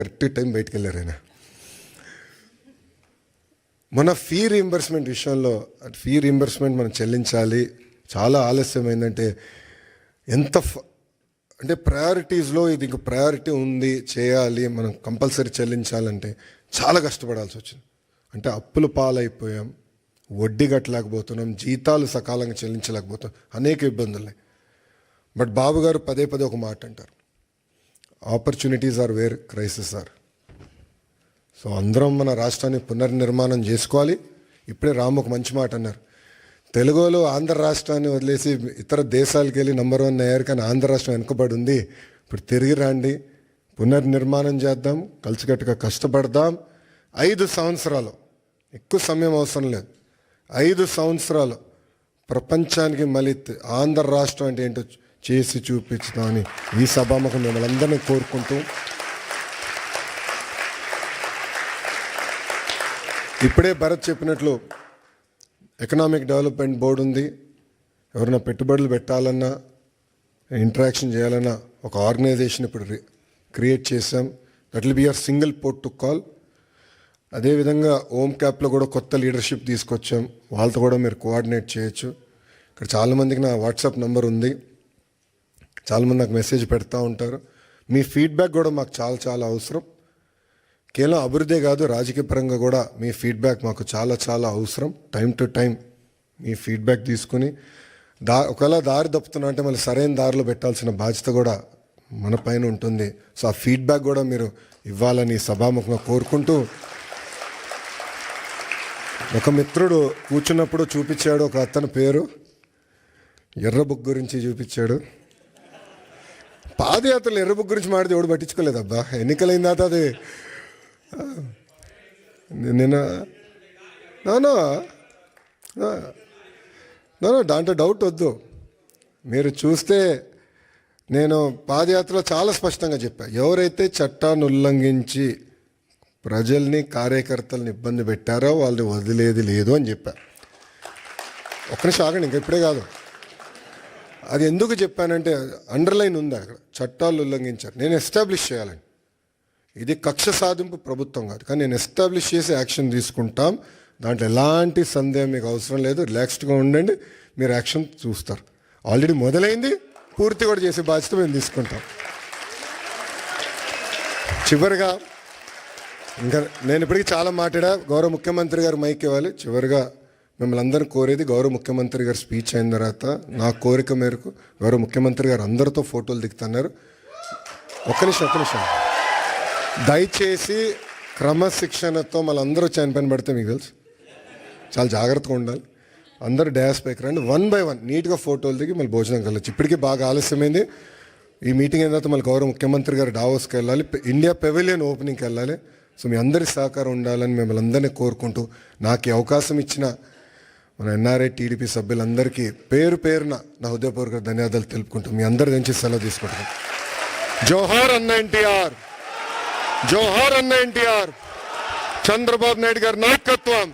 Correct time బయటికి వెళ్ళారు ఆయన. మన ఫీ రీయింబర్స్మెంట్ విషయంలో ఫీ రీయింబర్స్మెంట్ మనం చెల్లించాలి. చాలా ఆలస్యమైందంటే అంటే ప్రయారిటీస్లో ఇది ఇంక ప్రయారిటీ ఉంది, చేయాలి, మనం కంపల్సరీ చెల్లించాలంటే చాలా కష్టపడాల్సి వచ్చింది. అంటే అప్పుల పాలైపోయాం, వడ్డీ కట్టలేకపోతున్నాం, జీతాలు సకాలంగా చెల్లించలేకపోతున్నాం, అనేక ఇబ్బందులు. బట్ బాబు గారు పదే పదే ఒక మాట అంటారు, opportunities are where crisis are. So అందరం మన రాష్ట్రాన్ని పునర్నిర్మాణం చేసుకోవాలి. ఇప్పుడే రాము ఒక మంచి మాట అన్నారు, తెలుగులో ఆంధ్ర రాష్ట్రాన్ని వదిలేసి ఇతర దేశాలకు వెళ్ళి నంబర్ 1 అయ్యారు, కానీ ఆంధ్ర రాష్ట్రం వెనుకబడి ఉంది. ఇప్పుడు తిరిగి రండి, పునర్నిర్మాణం చేద్దాం, కలిసికట్టుగా కష్టపడదాం. 5 సంవత్సరాలు, ఎక్కువ సమయం అవసరం లేదు, 5 సంవత్సరాలు ప్రపంచానికి మళ్ళీ ఆంధ్ర రాష్ట్రం అంటే ఏంటో చేసి చూపించుదామని ఈ సభాముఖం మిమ్మల్ని అందరినీ కోరుకుంటూ, ఇప్పుడే భరత్ చెప్పినట్లు ఎకనామిక్ డెవలప్మెంట్ బోర్డు ఉంది. ఎవరైనా పెట్టుబడులు పెట్టాలన్నా, ఇంటరాక్షన్ చేయాలన్నా ఒక ఆర్గనైజేషన్ ఇప్పుడు క్రియేట్ చేసాం. That will be your single port to call. అదేవిధంగా ఓమ్ క్యాప్లో కూడా కొత్త లీడర్షిప్ తీసుకొచ్చాం, వాళ్ళతో కూడా మీరు కోఆర్డినేట్ చేయొచ్చు. ఇక్కడ చాలామందికి నా వాట్సాప్ నెంబర్ ఉంది, చాలామంది నాకు మెసేజ్ పెడతా ఉంటారు. మీ ఫీడ్బ్యాక్ కూడా మాకు చాలా చాలా అవసరం. కేవలం అభివృద్ధి కాదు, రాజకీయ పరంగా కూడా మీ ఫీడ్బ్యాక్ మాకు చాలా చాలా అవసరం. Time to time me feedback తీసుకుని ఒకవేళ దారి తప్పుతున్నా అంటే మళ్ళీ సరైన దారిలో పెట్టాల్సిన బాధ్యత కూడా మన పైన ఉంటుంది. సో ఆ ఫీడ్బ్యాక్ కూడా మీరు ఇవ్వాలని సభాముఖంగా కోరుకుంటూ, ఒక మిత్రుడు కూర్చున్నప్పుడు చూపించాడు, ఒక అతని పేరు ఎర్ర బుక్ గురించి చూపించాడు. పాదయాత్రలు ఎర్ర బుక్ గురించి మాడితే ఎవడు పట్టించుకోలేదు. అబ్బా, ఎన్నికలైన తర్వాత అది నిన్న దాంట్లో డౌట్ వద్దు. మీరు చూస్తే నేను పాదయాత్రలో చాలా స్పష్టంగా చెప్పాను, ఎవరైతే చట్టాన్ని ఉల్లంఘించి ప్రజల్ని, కార్యకర్తలను ఇబ్బంది పెట్టారో వాళ్ళని వదిలేది లేదు అని చెప్పా. ఒక్క నిమిషం ఆగండి, ఇంకా ఇప్పుడే కాదు. అది ఎందుకు చెప్పానంటే అండర్లైన్ ఉంది అక్కడ, చట్టాలు ఉల్లంఘించారు, నేను ఎస్టాబ్లిష్ చేయాలని. ఇది కక్ష సాధింపు ప్రభుత్వం కాదు, కానీ నేను ఎస్టాబ్లిష్ చేసి యాక్షన్ తీసుకుంటాం. దాంట్లో ఎలాంటి సందేహం మీకు అవసరం లేదు. రిలాక్స్డ్గా ఉండండి, మీరు యాక్షన్ చూస్తారు. ఆల్రెడీ మొదలైంది, పూర్తి కూడా చేసే బాధ్యత మేము తీసుకుంటాం. చివరిగా ఇంకా నేను ఇప్పటికీ చాలా మాట్లాడా, గౌరవ ముఖ్యమంత్రి గారు మైక్ ఇవ్వాలి. చివరిగా మిమ్మల్ని అందరినీ కోరేది, గౌరవ ముఖ్యమంత్రి గారు స్పీచ్ అయిన తర్వాత నా కోరిక మేరకు గౌరవ ముఖ్యమంత్రి గారు అందరితో ఫోటోలు దిగుతున్నారు. ఒక్క నిమిషం దయచేసి క్రమశిక్షణతో మళ్ళీ అందరూ చనిపోయిన పడితే మీకు తెలుసు, చాలా జాగ్రత్తగా ఉండాలి. అందరూ డ్యాస్ పైకి రండి, 1 by 1 నీట్గా ఫోటోలు దిగి మళ్ళీ భోజనం కలవచ్చు. ఇప్పటికీ బాగా ఆలస్యమైంది. ఈ మీటింగ్ అయిన తర్వాత మళ్ళీ గౌరవ ముఖ్యమంత్రి గారు డావోస్కి వెళ్ళాలి, ఇండియా పెవిలియన్ ఓపెనింగ్కి వెళ్ళాలి. సో మీ అందరి సహకారం ఉండాలని మిమ్మల్ని అందరినీ కోరుకుంటూ, నాకు ఈ అవకాశం ఇచ్చిన మన ఎన్ఆర్ఐ టీడీపీ సభ్యులందరికీ పేరు పేరున నా హృదయపూర్వక ధన్యవాదాలు తెలుపుకుంటూ మీ అందరి నుంచి సెలవు తీసుకుంటాను. జోహార్ అన్న ఎన్టీఆర్, జోహార్ అన్న ఎన్టీఆర్. చంద్రబాబు నాయుడు గారి నాయకత్వం,